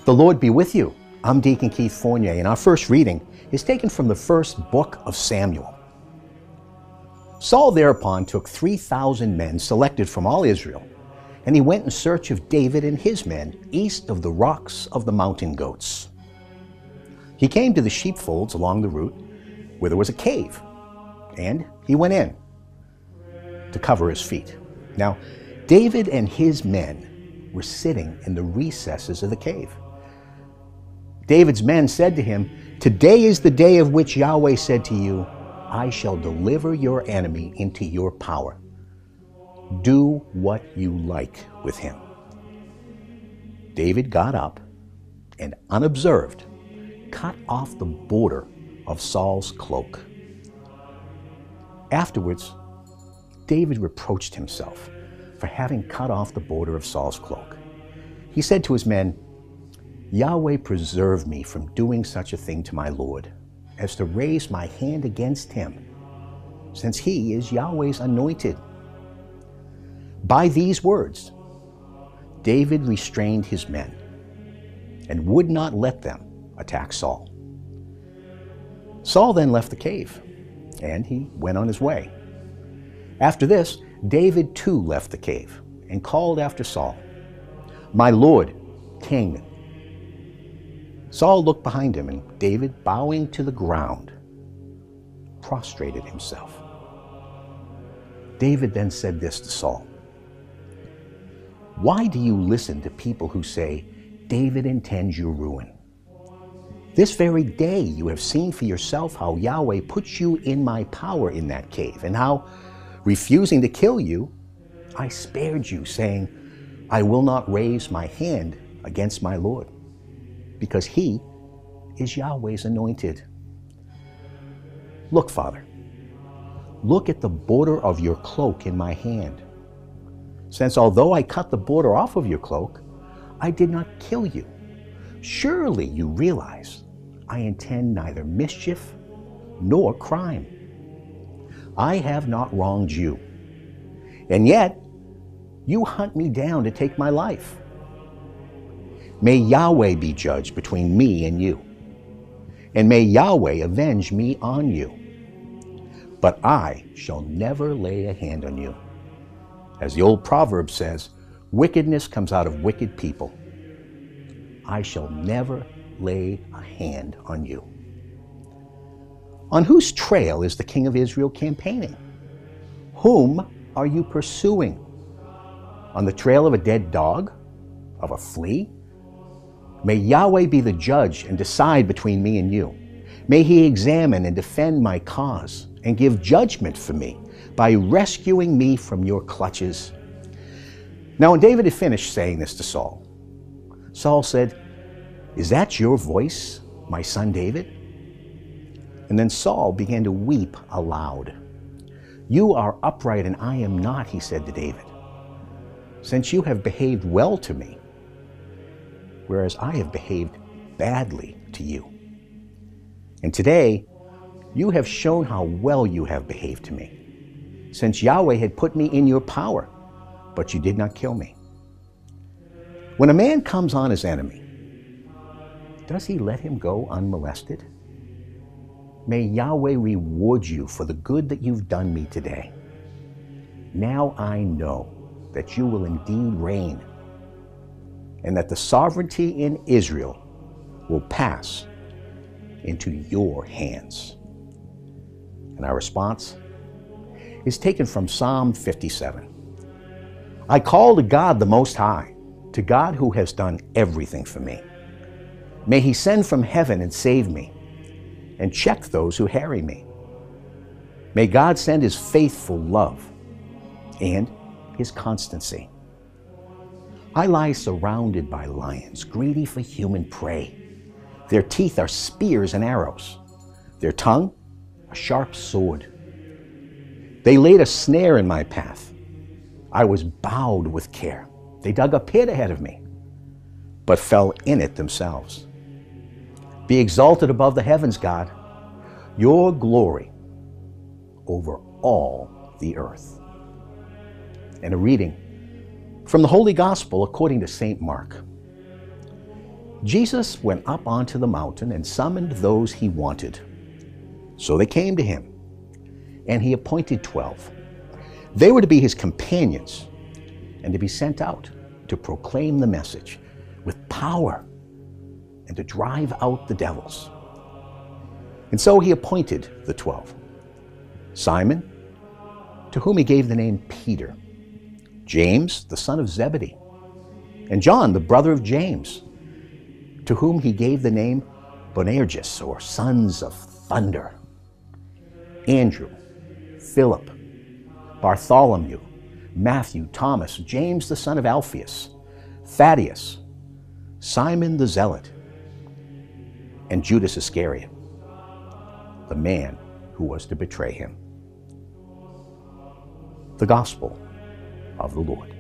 The Lord be with you. I'm Deacon Keith Fournier, and our first reading is taken from the first book of Samuel. Saul thereupon took 3,000 men selected from all Israel, and he went in search of David and his men east of the rocks of the mountain goats. He came to the sheepfolds along the route where there was a cave, and he went in to cover his feet. Now, David and his men were sitting in the recesses of the cave. David's men said to him, "Today is the day of which Yahweh said to you, I shall deliver your enemy into your power. Do what you like with him." David got up and, unobserved, cut off the border of Saul's cloak. Afterwards, David reproached himself for having cut off the border of Saul's cloak. He said to his men, "Yahweh preserve me from doing such a thing to my Lord, as to raise my hand against him, since he is Yahweh's anointed." By these words, David restrained his men and would not let them attack Saul. Saul then left the cave, and he went on his way. After this, David too left the cave and called after Saul, "My Lord, King." Saul looked behind him, and David, bowing to the ground, prostrated himself. David then said this to Saul, "Why do you listen to people who say, 'David intends your ruin'? This very day you have seen for yourself how Yahweh put you in my power in that cave, and how, refusing to kill you, I spared you, saying, 'I will not raise my hand against my Lord, because he is Yahweh's anointed.' Look, Father, look at the border of your cloak in my hand. Since although I cut the border off of your cloak, I did not kill you. Surely you realize I intend neither mischief nor crime. I have not wronged you, and yet you hunt me down to take my life. May Yahweh be judge between me and you, and may Yahweh avenge me on you. But I shall never lay a hand on you. As the old proverb says, wickedness comes out of wicked people. I shall never lay a hand on you." On whose trail is the king of Israel campaigning? Whom are you pursuing? On the trail of a dead dog? Of a flea? May Yahweh be the judge and decide between me and you. May he examine and defend my cause and give judgment for me by rescuing me from your clutches. Now when David had finished saying this to Saul, Saul said, "Is that your voice, my son David?" And then Saul began to weep aloud. "You are upright and I am not," he said to David, "since you have behaved well to me, whereas I have behaved badly to you. And today you have shown how well you have behaved to me, since Yahweh had put me in your power, but you did not kill me. When a man comes on his enemy, does he let him go unmolested? May Yahweh reward you for the good that you've done me today. Now I know that you will indeed reign, and that the sovereignty in Israel will pass into your hands." And our response is taken from Psalm 57. "I call to God the Most High, to God who has done everything for me. May he send from heaven and save me, and check those who harry me. May God send his faithful love and his constancy. I lie surrounded by lions, greedy for human prey. Their teeth are spears and arrows, their tongue a sharp sword. They laid a snare in my path. I was bowed with care. They dug a pit ahead of me, but fell in it themselves. Be exalted above the heavens, God, your glory over all the earth." And a reading from the Holy Gospel according to St. Mark. Jesus went up onto the mountain and summoned those he wanted. So they came to him, and he appointed 12. They were to be his companions and to be sent out to proclaim the message with power and to drive out the devils. And so he appointed the 12. Simon, to whom he gave the name Peter, James, the son of Zebedee, and John, the brother of James, to whom he gave the name Boanerges, or sons of thunder, Andrew, Philip, Bartholomew, Matthew, Thomas, James the son of Alphaeus, Thaddeus, Simon the Zealot, and Judas Iscariot, the man who was to betray him. The Gospel of the Lord.